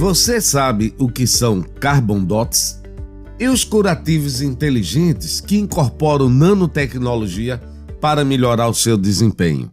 Você sabe o que são carbon dots? E os curativos inteligentes que incorporam nanotecnologia para melhorar o seu desempenho?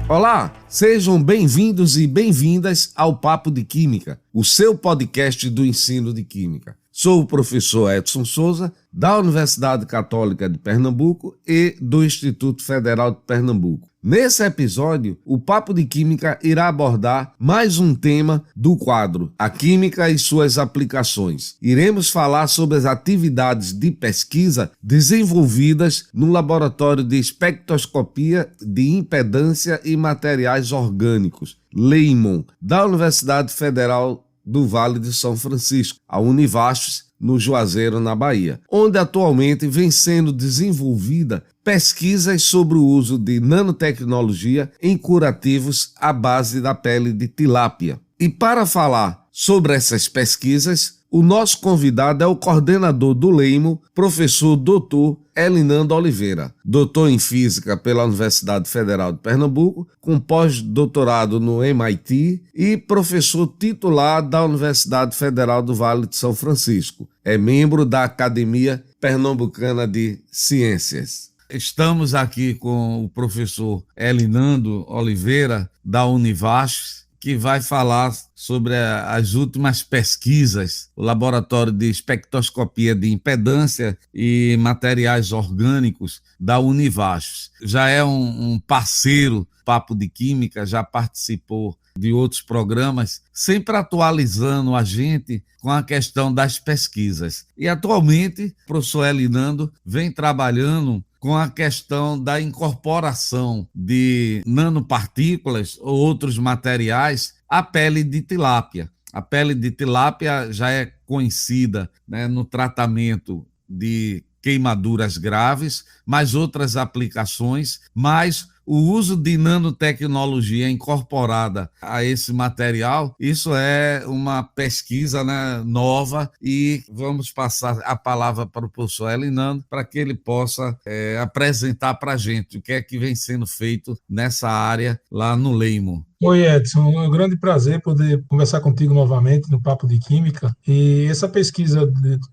Olá, sejam bem-vindos e bem-vindas ao Papo de Química, o seu podcast do ensino de Química. Sou o professor Edson Souza, da Universidade Católica de Pernambuco e do Instituto Federal de Pernambuco. Nesse episódio, o Papo de Química irá abordar mais um tema do quadro A Química e suas aplicações. Iremos falar sobre as atividades de pesquisa desenvolvidas no Laboratório de Espectroscopia de Impedância e Materiais Orgânicos, LEIMON, da Universidade Federal do Vale de São Francisco, a Univasf, no Juazeiro, na Bahia, onde atualmente vem sendo desenvolvida pesquisas sobre o uso de nanotecnologia em curativos à base da pele de tilápia. E para falar sobre essas pesquisas, o nosso convidado é o coordenador do LEIMON, professor Dr. Elinando Oliveira, doutor em Física pela Universidade Federal de Pernambuco, com pós-doutorado no MIT e professor titular da Universidade Federal do Vale de São Francisco. É membro da Academia Pernambucana de Ciências. Estamos aqui com o professor Elinando Oliveira, da Univasf, que vai falar sobre as últimas pesquisas, o Laboratório de Espectroscopia de Impedância e Materiais Orgânicos da Univasf. Já é um parceiro Papo de Química, já participou de outros programas, sempre atualizando a gente com a questão das pesquisas. E atualmente, o professor Elinando vem trabalhando com a questão da incorporação de nanopartículas ou outros materiais à pele de tilápia. A pele de tilápia já é conhecida, né, no tratamento de queimaduras graves, mas outras aplicações, mas o uso de nanotecnologia incorporada a esse material, isso é uma pesquisa, né, nova, e vamos passar a palavra para o professor Elinando para que ele possa apresentar para a gente o que é que vem sendo feito nessa área lá no LEIMON. Oi, Edson, é um grande prazer poder conversar contigo novamente no Papo de Química. E essa pesquisa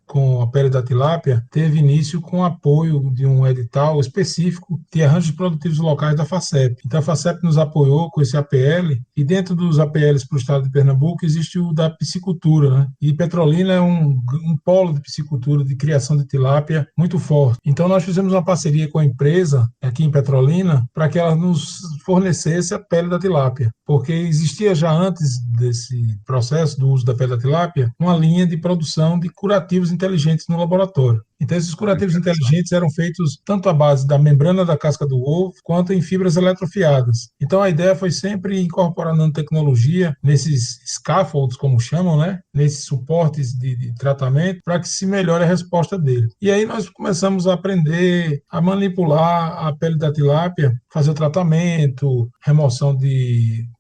com a pele da tilápia teve início com o apoio de um edital específico de arranjos produtivos locais da FACEP. Então, a FACEP nos apoiou com esse APL, e dentro dos APLs para o estado de Pernambuco existe o da piscicultura, né? E Petrolina é um polo de piscicultura, de criação de tilápia muito forte. Então, nós fizemos uma parceria com a empresa aqui em Petrolina para que ela nos fornecesse a pele da tilápia, porque existia já antes desse processo do uso da pele da tilápia uma linha de produção de curativos inteligentes no laboratório. Então, esses curativos inteligentes eram feitos tanto à base da membrana da casca do ovo, quanto em fibras eletrofiadas. Então, a ideia foi sempre incorporar nanotecnologia nesses scaffolds, como chamam, né? Nesses suportes de tratamento, para que se melhore a resposta dele. E aí nós começamos a aprender a manipular a pele da tilápia, fazer o tratamento, remoção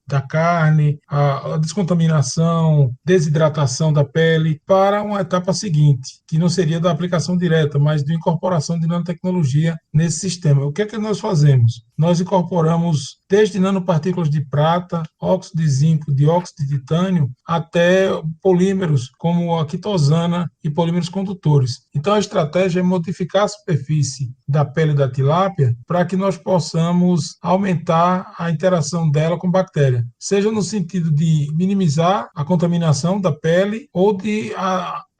da carne, a descontaminação, desidratação da pele, para uma etapa seguinte, que não seria da aplicação direta, mas de incorporação de nanotecnologia nesse sistema. O que é que nós fazemos? Nós incorporamos desde nanopartículas de prata, óxido de zinco, dióxido de titânio, até polímeros como a quitosana e polímeros condutores. Então, a estratégia é modificar a superfície da pele da tilápia para que nós possamos aumentar a interação dela com bactéria, seja no sentido de minimizar a contaminação da pele ou de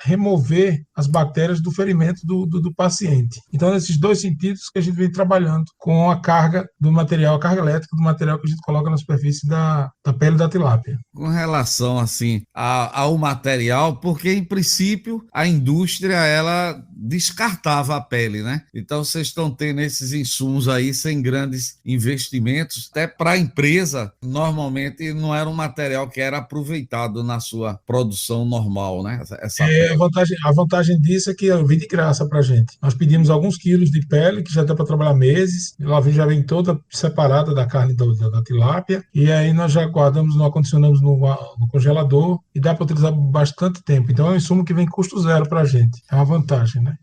remover as bactérias do ferimento do paciente. Então, nesses dois sentidos que a gente vem trabalhando com a carga do material, a carga elétrica do material que a gente coloca na superfície da pele da tilápia. Com relação, assim, ao material, porque, em princípio, a indústria, ela descartava a pele, né? Então, vocês estão tendo esses insumos aí sem grandes investimentos. Até para a empresa, normalmente, não era um material que era aproveitado na sua produção normal, né? Essa pele. A vantagem disso é que vem de graça para a gente. Nós pedimos alguns quilos de pele, que já dá para trabalhar meses, ela já vem toda separada da carne da tilápia, e aí nós já guardamos, nós acondicionamos no congelador, e dá para utilizar bastante tempo. Então é um insumo que vem custo zero para a gente. É uma vantagem, né?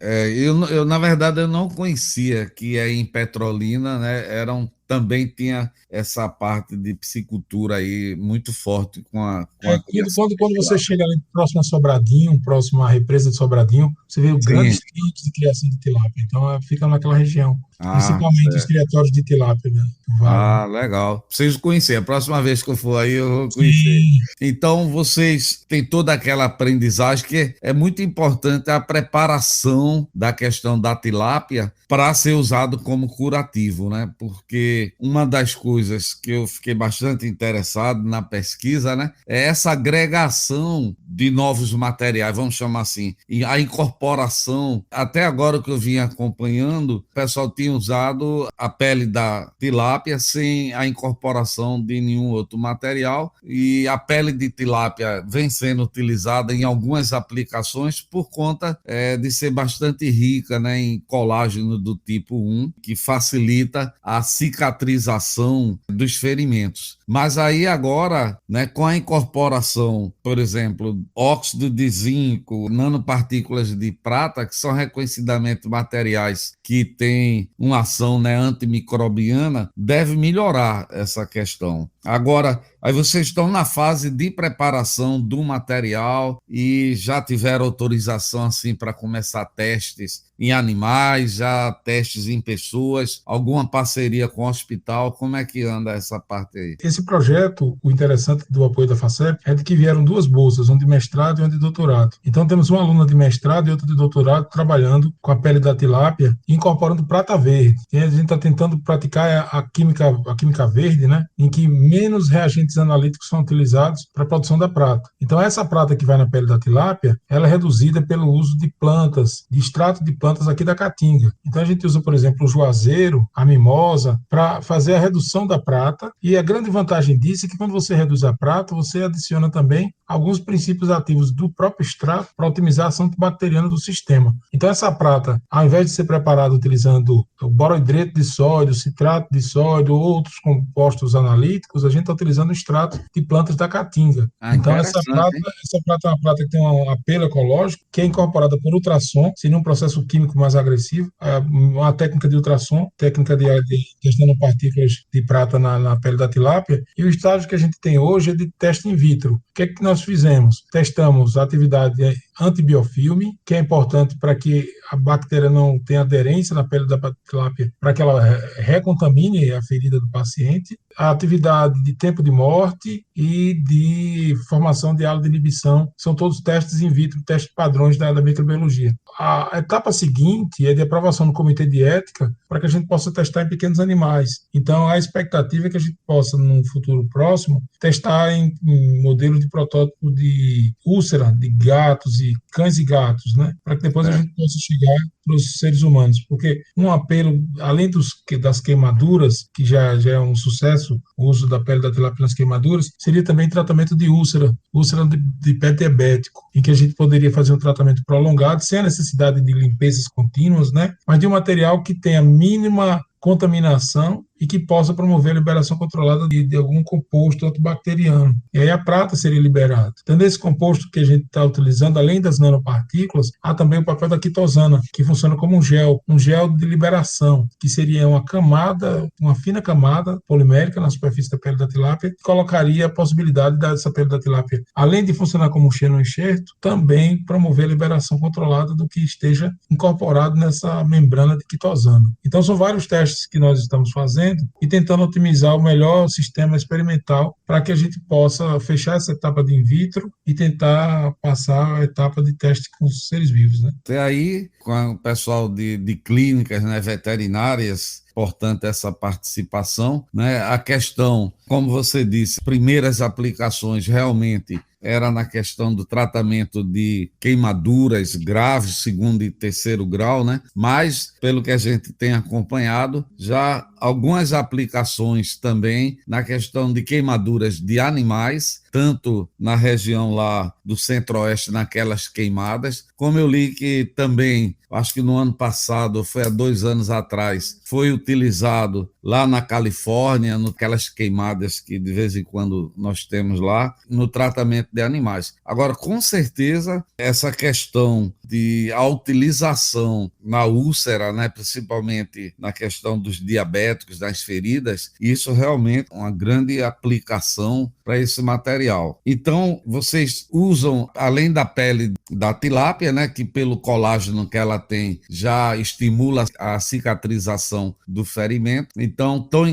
Eu, na verdade, eu não conhecia que aí em Petrolina, né, eram também tinha essa parte de piscicultura aí muito forte com a criação Quando de você tilápia. chega ali próximo a Sobradinho, próximo à represa de Sobradinho, você vê Sim. grandes campos de criação de tilápia. Então, fica naquela região, Ah, principalmente os certo. criatórios de tilápia, né, do Vale. Ah, legal. Preciso conhecer. A próxima vez que eu for aí, eu vou conhecer. Sim, Então, vocês têm toda aquela aprendizagem que é muito importante a preparação da questão da tilápia para ser usado como curativo, né? Porque uma das coisas que eu fiquei bastante interessado na pesquisa, né, é essa agregação de novos materiais, vamos chamar assim, e a incorporação. Até agora que eu vim acompanhando, o pessoal tinha usado a pele da tilápia sem a incorporação de nenhum outro material, e a pele de tilápia vem sendo utilizada em algumas aplicações por conta de ser bastante rica, né, em colágeno do tipo 1, que facilita a cicatrização dos ferimentos. Mas aí agora, né, com a incorporação, por exemplo, óxido de zinco, nanopartículas de prata, que são reconhecidamente materiais que têm uma ação, né, antimicrobiana, deve melhorar essa questão. Agora, aí vocês estão na fase de preparação do material e já tiveram autorização assim para começar testes em animais, já testes em pessoas, alguma parceria com o hospital, como é que anda essa parte aí? esse projeto, o interessante do apoio da FACEP é de que vieram duas bolsas, uma de mestrado e uma de doutorado. Então temos uma aluna de mestrado e outra de doutorado trabalhando com a pele da tilápia, incorporando prata verde. E a gente está tentando praticar a química verde, né, em que menos reagentes analíticos são utilizados para a produção da prata. Então essa prata que vai na pele da tilápia, ela é reduzida pelo uso de plantas, de extrato de plantas aqui da Caatinga. Então a gente usa, por exemplo, o juazeiro, a mimosa, para fazer a redução da prata. E a grande vantagem disso é que quando você reduz a prata, você adiciona também alguns princípios ativos do próprio extrato para otimizar a ação antibacteriana do sistema. Então essa prata, ao invés de ser preparada utilizando o borohidreto de sódio, citrato de sódio ou outros compostos analíticos, a gente está utilizando o extrato de plantas da Caatinga. Ah, Então essa interessante, prata, hein? essa prata é uma prata que tem um apelo ecológico, que é incorporada por ultrassom, seria um processo químico mais agressivo, uma técnica de ultrassom, técnica de testando partículas de prata na pele da tilápia, e o estágio que a gente tem hoje é de teste in vitro. O que é que nós fizemos? Testamos a atividade antibiofilme, que é importante para que a bactéria não tenha aderência na pele da tilápia, para que ela recontamine a ferida do paciente, a atividade de tempo de morte e de formação de halo de inibição, são todos testes in vitro, testes padrões da microbiologia. A etapa seguinte é de aprovação no comitê de ética para que a gente possa testar em pequenos animais. Então, a expectativa é que a gente possa, num futuro próximo, testar em modelo de protótipo de úlcera de gatos e cães e gatos, né? Para que depois a É. gente possa chegar para os seres humanos. Porque um apelo, além das queimaduras, que já é um sucesso, o uso da pele da tilápia nas queimaduras, seria também tratamento de úlcera de pé diabético, em que a gente poderia fazer um tratamento prolongado, sem a necessidade de limpezas contínuas, né? Mas de um material que tenha mínima contaminação e que possa promover a liberação controlada de algum composto antibacteriano. E aí a prata seria liberada. Então, nesse composto que a gente está utilizando, além das nanopartículas, há também o papel da quitosana, que funciona como um gel de liberação, que seria uma camada, uma fina camada polimérica na superfície da pele da tilápia, que colocaria a possibilidade dessa pele da tilápia, além de funcionar como um xenoenxerto, também promover a liberação controlada do que esteja incorporado nessa membrana de quitosana. Então, são vários testes que nós estamos fazendo e tentando otimizar o melhor sistema experimental para que a gente possa fechar essa etapa de in vitro e tentar passar a etapa de teste com os seres vivos, né? Até aí, com o pessoal de clínicas, né, veterinárias, importante essa participação, né? A questão, como você disse, primeiras aplicações realmente era na questão do tratamento de queimaduras graves, segundo e terceiro grau, né? Mas, pelo que a gente tem acompanhado, já algumas aplicações também na questão de queimaduras de animais tanto na região lá do Centro-Oeste, naquelas queimadas, como eu li que também, acho que no ano passado, foi há 2 anos atrás, foi utilizado lá na Califórnia, naquelas queimadas que de vez em quando nós temos lá, no tratamento de animais. Agora, com certeza, essa questão de a utilização na úlcera, né, principalmente na questão dos diabéticos, das feridas, isso realmente é uma grande aplicação para esse material. Então, vocês usam, além da pele da tilápia, né, que pelo colágeno que ela tem, já estimula a cicatrização do ferimento. Então, estão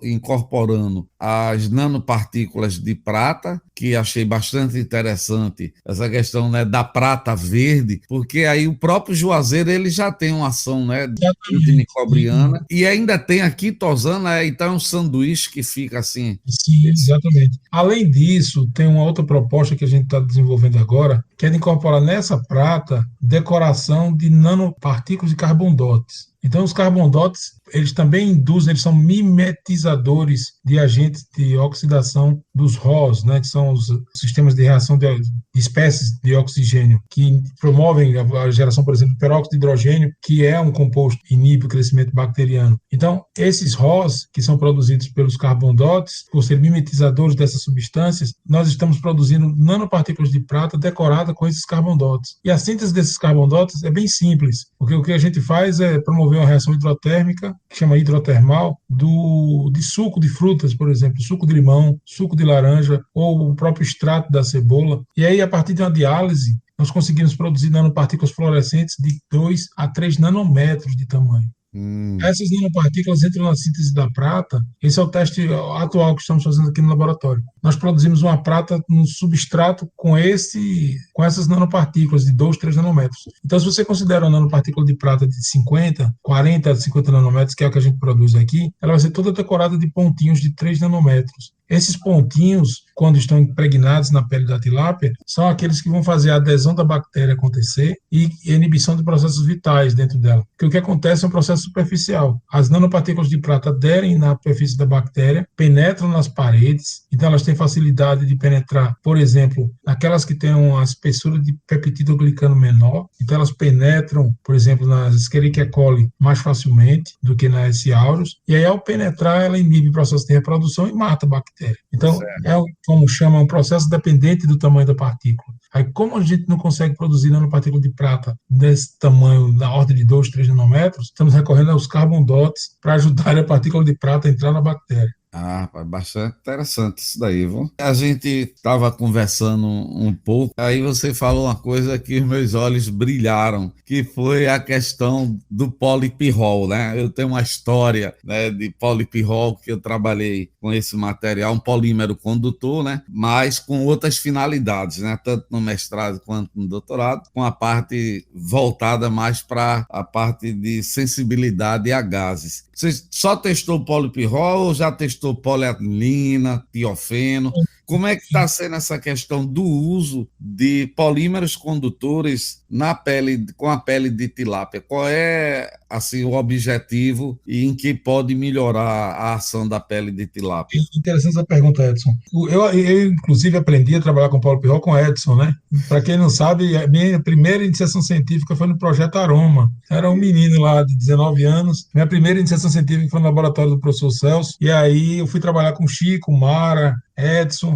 incorporando as nanopartículas de prata, que achei bastante interessante, essa questão, né, da prata verde, porque aí o próprio juazeiro ele já tem uma ação, né, antimicrobiana, e ainda tem a quitosana, então é um sanduíche que fica assim. Sim, exatamente. Além disso, tem uma outra proposta que a gente está desenvolvendo agora, que é de incorporar nessa prata decoração de nanopartículas de carbondotes. Então, os carbondotes, eles também induzem, eles são mimetizadores de agentes de oxidação dos ROS, né, que são os sistemas de reação de espécies de oxigênio, que promovem a geração, por exemplo, de peróxido de hidrogênio, que é um composto que inibe o crescimento bacteriano. Então, esses ROS, que são produzidos pelos carbondotes, por ser mimetizadores dessas substâncias, nós estamos produzindo nanopartículas de prata decorada com esses carbondotes. E a síntese desses carbondotes é bem simples, porque o que a gente faz é promover uma reação hidrotérmica, que chama hidrotermal, de suco de frutas, por exemplo, suco de limão, suco de laranja, ou o próprio extrato da cebola. E aí, a partir de uma diálise, nós conseguimos produzir nanopartículas fluorescentes de 2 a 3 nanômetros de tamanho. Essas nanopartículas entram na síntese da prata. Esse é o teste atual que estamos fazendo aqui no laboratório. Nós produzimos uma prata no substrato com essas nanopartículas de 2, 3 nanômetros. Então, se você considera uma nanopartícula de prata de 50, 40, 50 nanômetros, que é o que a gente produz aqui, ela vai ser toda decorada de pontinhos de 3 nanômetros. Esses pontinhos, quando estão impregnados na pele da tilápia, são aqueles que vão fazer a adesão da bactéria acontecer e inibição de processos vitais dentro dela. Porque o que acontece é um processo superficial. As nanopartículas de prata aderem na superfície da bactéria, penetram nas paredes, então elas têm facilidade de penetrar, por exemplo, naquelas que têm uma espessura de peptidoglicano menor, então elas penetram, por exemplo, nas Escherichia coli mais facilmente do que nas S. aureus, e aí ao penetrar ela inibe o processo de reprodução e mata a bactéria. Então, como chama, um processo dependente do tamanho da partícula. Aí, como a gente não consegue produzir nanopartícula de prata desse tamanho, na ordem de 2, 3 nanômetros, estamos recorrendo aos carbondotes para ajudar a partícula de prata a entrar na bactéria. Bastante interessante isso daí, viu? A gente estava conversando um pouco, aí você falou uma coisa que meus olhos brilharam, que foi a questão do polipirrol, né? Eu tenho uma história, né, de polipirrol que eu trabalhei com esse material, um polímero condutor, né? Mas com outras finalidades, né? Tanto no mestrado quanto no doutorado, com a parte voltada mais para a parte de sensibilidade a gases. Você só testou polipirrol ou já testou poliatilina, tiofeno? Como é que está sendo essa questão do uso de polímeros condutores na pele, com a pele de tilápia? Qual é assim, o objetivo e em que pode melhorar a ação da pele de tilápia? Interessante essa pergunta, Edson. Eu inclusive, aprendi a trabalhar com polipirrol com Edson, né? Para quem não sabe, a minha primeira iniciação científica foi no Projeto Aroma. Era um menino lá de 19 anos. Minha primeira iniciação científica foi no laboratório do professor Celso. E aí eu fui trabalhar com Chico, Mara, Edson,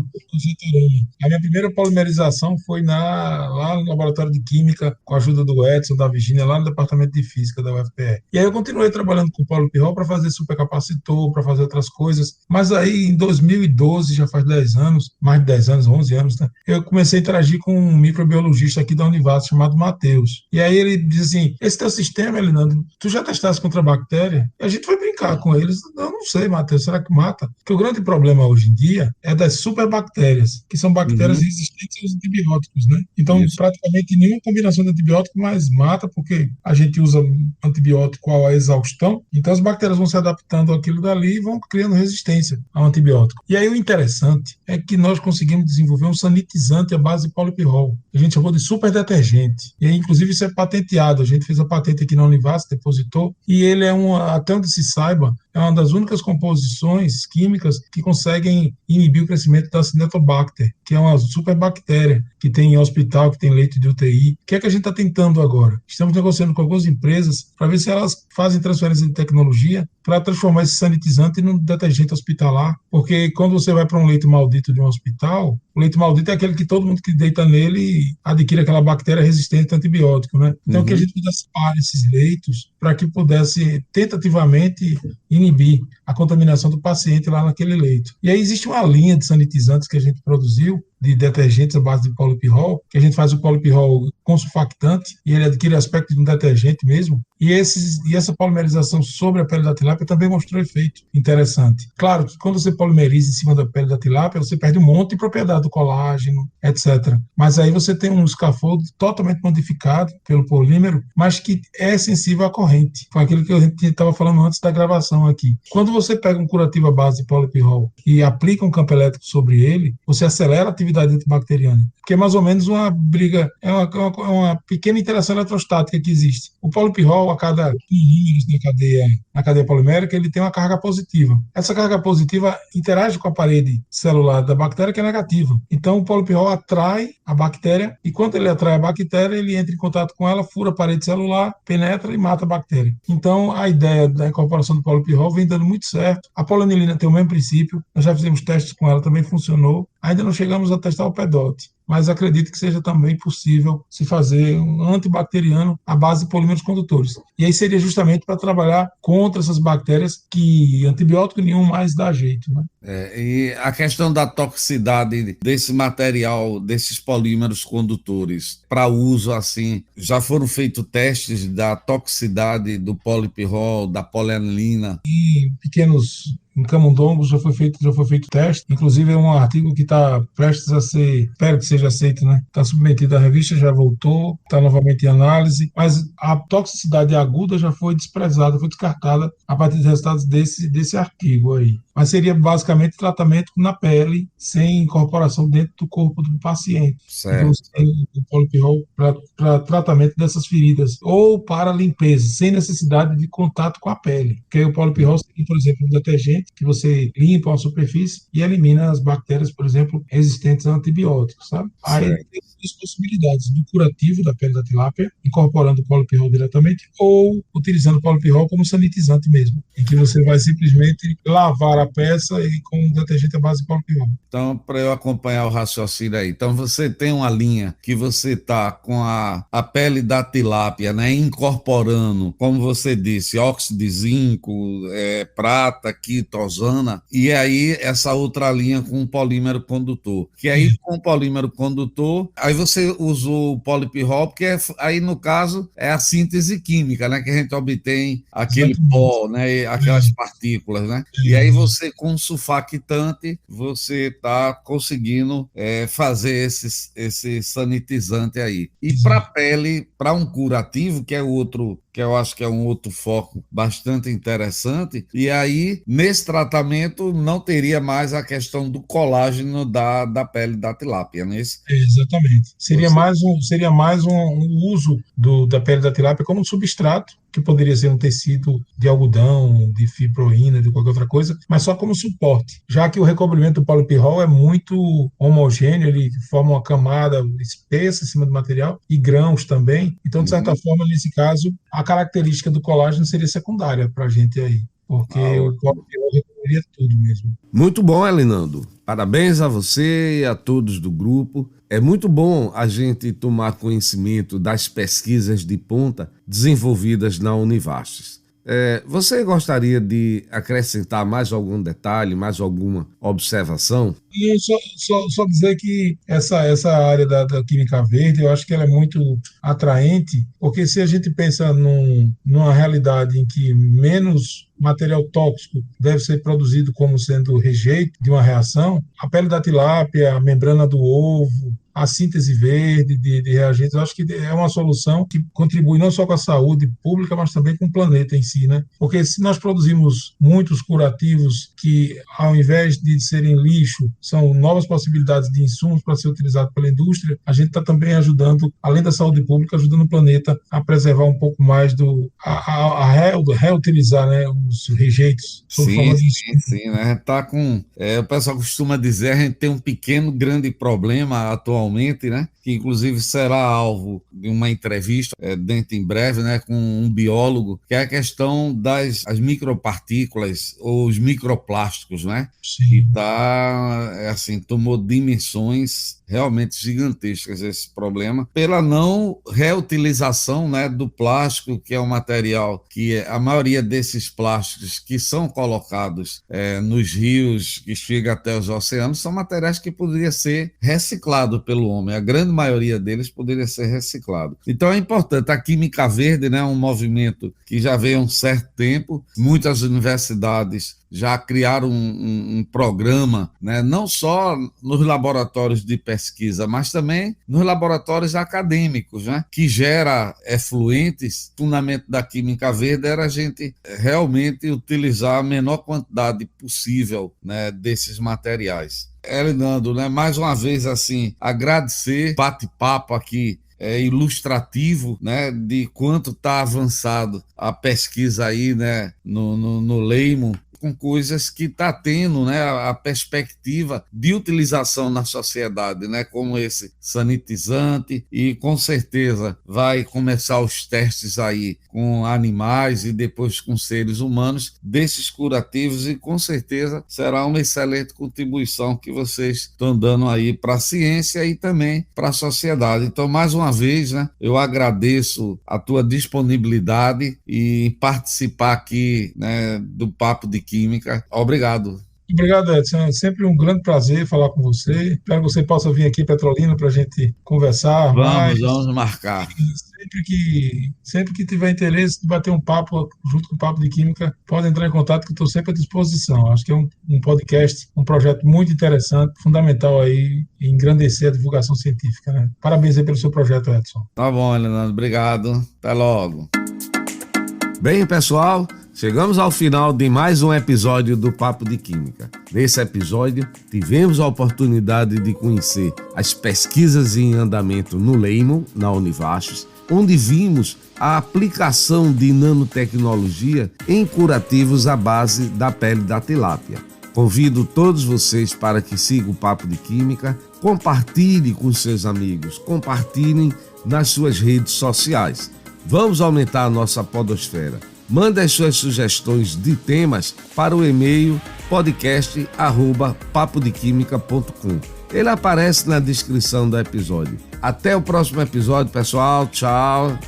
a minha primeira polimerização foi lá no laboratório de química, com a ajuda do Edson, da Virgínia, lá no departamento de física da UFPE. E aí eu continuei trabalhando com polipirrol para fazer supercapacitor, para fazer outras coisas. Mas aí em 2012, já faz 10 anos, mais de 10 anos, 11 anos, né? Eu comecei a interagir com um microbiologista aqui da Univasf chamado Matheus. E aí ele diz assim: esse teu sistema, Elinandro, tu já testaste contra a bactéria? E a gente foi brincar com eles. Eu não sei, Matheus, será que mata? Porque o grande problema hoje em dia é das superbactérias, que são bactérias resistentes aos antibióticos, né? Então, praticamente nenhuma combinação combinação de antibiótico, mas mata, porque a gente usa antibiótico à exaustão, então as bactérias vão se adaptando àquilo dali e vão criando resistência ao antibiótico. E aí o interessante é que nós conseguimos desenvolver um sanitizante à base de polipirrol, que a gente chamou de super detergente. E aí, inclusive, isso é patenteado. A gente fez a patente aqui na Univas, depositou, e ele é até onde se saiba, é uma das únicas composições químicas que conseguem inibir o crescimento da Acinetobacter, que é uma superbactéria que tem em hospital, que tem leito de UTI. O que é que a gente está tentando agora? Estamos negociando com algumas empresas para ver se elas fazem transferência de tecnologia para transformar esse sanitizante num detergente hospitalar, porque quando você vai para um leito maldito de um hospital, o leito maldito é aquele que todo mundo que deita nele adquire aquela bactéria resistente a antibiótico, né? Então, que a gente pudesse parar esses leitos para que pudesse tentativamente inibir a contaminação do paciente lá naquele leito. E aí existe uma linha de sanitizantes que a gente produziu, de detergentes à base de polipirrol, que a gente faz o polipirrol com sulfactante, e ele adquire aspecto de um detergente mesmo, e essa polimerização sobre a pele da tilápia também mostrou efeito interessante. Claro que quando você polimeriza em cima da pele da tilápia, você perde um monte de propriedade do colágeno, etc. Mas aí você tem um scaffold totalmente modificado pelo polímero, mas que é sensível à corrente. Foi aquilo que a gente estava falando antes da gravação aqui. Quando você pega um curativo à base de polipirrol e aplica um campo elétrico sobre ele, você acelera a atividade antibacteriana, que é mais ou menos uma briga, é uma pequena interação eletrostática que existe. O polipirrol, a cada milímetros na cadeia polimérica, ele tem uma carga positiva. Essa carga positiva interage com a parede celular da bactéria, que é negativa. Então, o polipirrol atrai a bactéria, e quando ele atrai a bactéria, ele entra em contato com ela, fura a parede celular, penetra e mata a bactéria. Então, a ideia da incorporação do polipirrol vem dando muito certo. A polanilina tem o mesmo princípio, nós já fizemos testes com ela, também funcionou. Ainda não chegamos a testar o pedote, mas acredito que seja também possível se fazer um antibacteriano à base de polímeros condutores. E aí seria justamente para trabalhar contra essas bactérias que antibiótico nenhum mais dá jeito, né? E a questão da toxicidade desse material, desses polímeros condutores, para uso assim, já foram feitos testes da toxicidade do polipirrol, da polianilina? E pequenos em camundongos já foi feito teste, inclusive é um artigo que está prestes a ser, espero que seja aceito, né? Está submetido à revista, já voltou, está novamente em análise, mas a toxicidade aguda já foi desprezada, foi descartada a partir dos resultados desse artigo aí. Mas seria basicamente tratamento na pele, sem incorporação dentro do corpo do paciente. Certo. Então, você tem o polipirrol para tratamento dessas feridas, ou para limpeza, sem necessidade de contato com a pele. Porque o polipirrol seria, por exemplo, um detergente que você limpa uma superfície e elimina as bactérias, por exemplo, resistentes a antibióticos, sabe? Aí tem duas possibilidades, do curativo da pele da tilápia, incorporando o polipirrol diretamente, ou utilizando o polipirrol como sanitizante mesmo, em que você vai simplesmente lavar a peça e com um detergente à base de polipirrol. Então, para eu acompanhar o raciocínio aí, então você tem uma linha que você está com a pele da tilápia, né, incorporando, como você disse, óxido de zinco, prata, quitosana, e aí essa outra linha com o polímero condutor, que aí com o polímero condutor, aí você usou o polipirrol, porque aí no caso é a síntese química, né, que a gente obtém aquele pó, né, aquelas partículas, né, e aí você com sulfactante, você está conseguindo fazer esse sanitizante aí. E para a pele, para um curativo, que é outro, que eu acho que é um outro foco bastante interessante, e aí, nesse tratamento, não teria mais a questão do colágeno da pele da tilápia, não é isso? Exatamente. Seria mais um uso da pele da tilápia como um substrato, que poderia ser um tecido de algodão, de fibroína, de qualquer outra coisa, mas só como suporte, já que o recobrimento do polipirrol é muito homogêneo, ele forma uma camada espessa em cima do material e grãos também, então, de certa forma, nesse caso, a característica do colágeno seria secundária para a gente aí, porque o polipirrol recobriria tudo mesmo. Muito bom, Elinando. Parabéns a você e a todos do grupo. É muito bom a gente tomar conhecimento das pesquisas de ponta desenvolvidas na Univastes. Você gostaria de acrescentar mais algum detalhe, mais alguma observação? E só dizer que essa área da química verde, eu acho que ela é muito atraente, porque se a gente pensa numa realidade em que menos material tóxico deve ser produzido como sendo rejeito de uma reação, a pele da tilápia, a membrana do ovo, a síntese verde de reagentes. Eu acho que é uma solução que contribui não só com a saúde pública, mas também com o planeta em si, né? Porque se nós produzimos muitos curativos que, ao invés de serem lixo, são novas possibilidades de insumos para ser utilizado pela indústria, a gente está também ajudando, além da saúde pública, ajudando o planeta a preservar um pouco mais reutilizar, né, os rejeitos sob forma de insumos. Sim, né? Tá com, o pessoal costuma dizer, a gente tem um pequeno, grande problema atualmente, né? Que inclusive será alvo de uma entrevista dentro em breve, né, com um biólogo, que é a questão das as micropartículas ou os microplásticos, né? Sim. Que tá, assim, tomou dimensões realmente gigantescas esse problema, pela não reutilização, né, do plástico, que é um material que a maioria desses plásticos que são colocados nos rios, que chega até os oceanos, são materiais que poderiam ser reciclados pelo homem. A grande maioria deles poderia ser reciclado. Então é importante. A Química Verde, né, é um movimento que já vem há um certo tempo. Muitas universidades já criaram um programa, né, não só nos laboratórios de pesquisa, mas também nos laboratórios acadêmicos, né, que gera efluentes. O fundamento da Química Verde era a gente realmente utilizar a menor quantidade possível, né, desses materiais. Elinando, né, mais uma vez, assim, agradecer, bate-papo aqui ilustrativo, né, de quanto está avançado a pesquisa aí, né, no Leimo, com coisas que está tendo, né, a perspectiva de utilização na sociedade, né, como esse sanitizante, e com certeza vai começar os testes aí com animais e depois com seres humanos desses curativos, e com certeza será uma excelente contribuição que vocês estão dando aí para a ciência e também para a sociedade. Então, mais uma vez, né, eu agradeço a tua disponibilidade em participar aqui, né, do Papo de Química. Obrigado. Obrigado, Edson. É sempre um grande prazer falar com você. Espero que você possa vir aqui em Petrolina para a gente conversar mais. Vamos marcar. Sempre que tiver interesse de bater um papo junto com o Papo de Química, pode entrar em contato, que eu estou sempre à disposição. Acho que é um podcast, um projeto muito interessante, fundamental aí em engrandecer a divulgação científica, né? Parabéns aí pelo seu projeto, Edson. Tá bom, Leonardo. Obrigado. Até logo. Bem, pessoal, chegamos ao final de mais um episódio do Papo de Química. Nesse episódio, tivemos a oportunidade de conhecer as pesquisas em andamento no Leimo, na Univasf, onde vimos a aplicação de nanotecnologia em curativos à base da pele da tilápia. Convido todos vocês para que sigam o Papo de Química, compartilhem com seus amigos, compartilhem nas suas redes sociais. Vamos aumentar a nossa podosfera. Mande as suas sugestões de temas para o e-mail podcast@papodequimica.com. Ele aparece na descrição do episódio. Até o próximo episódio, pessoal. Tchau.